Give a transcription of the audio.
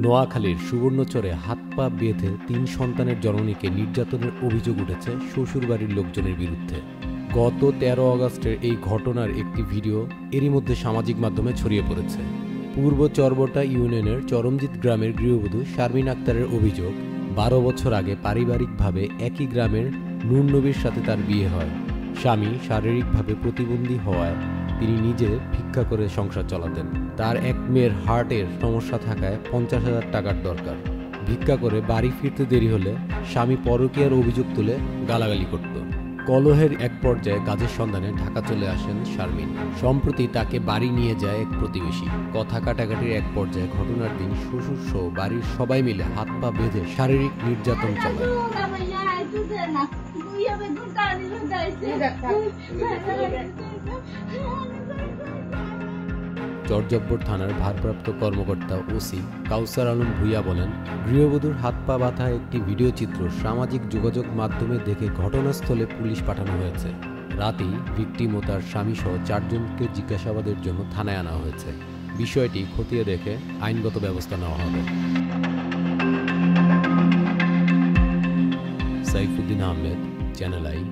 নোয়াখালীর সুবর্ণচরে হাত পা বেঁধে ৩ সন্তানের জননীকে নির্যাতনের অভিযোগ উঠেছে শ্বশুরবাড়ির লোকজনের বিরুদ্ধে। গত ১৩ আগস্টের এই ঘটনার একটি ভিডিও এরই মধ্যে সামাজিক মাধ্যমে ছড়িয়ে পড়েছে। পূর্ব চরবটা ইউনিয়নের চরমজিৎ গ্রামের গৃহবধূ শারমিন আক্তারের অভিযোগ, ১২ বছর আগে পারিবারিকভাবে একই গ্রামের নূর নবীর সাথে তার বিয়ে হয়। স্বামী শারীরিকভাবে প্রতিবন্ধী হওয়ায় তিনি নিজে ভিক্ষা করে সংসার চালাতেন। তার এক মেয়ের হার্টের সমস্যা থাকায় ৫০,০০০ টাকার দরকার। ভিক্ষা করে বাড়ি ফিরতে দেরি হলে স্বামী পরকীয়ার অভিযোগ তুলে গালাগালি করত। কলহের এক পর্যায়ে কাজের সন্ধানে ঢাকা চলে আসেন শারমিন। সম্প্রতি তাকে বাড়ি নিয়ে যায় এক প্রতিবেশী। কথা কাটাকাটির এক পর্যায়ে ঘটনার দিন শ্বশুর সহ বাড়ির সবাই মিলে হাত পা বেঁধে শারীরিক নির্যাতন চালায়। চরজব্বর থানার ভারপ্রাপ্ত কর্মকর্তা ওসি কাউসার আলম ভূঁইয়া বলেন, গৃহবধূর হাত পা বাঁধা একটি ভিডিও চিত্র সামাজিক যোগাযোগ মাধ্যমে দেখে ঘটনাস্থলে পুলিশ পাঠানো হয়েছে। রাতেই ভিকটিম ও তার স্বামীসহ ৪ জনকে জিজ্ঞাসাবাদের জন্য থানায় আনা হয়েছে। বিষয়টি খতিয়ে দেখে আইনগত ব্যবস্থা নেওয়া হবে। Saifuddin Ahmed, channel I.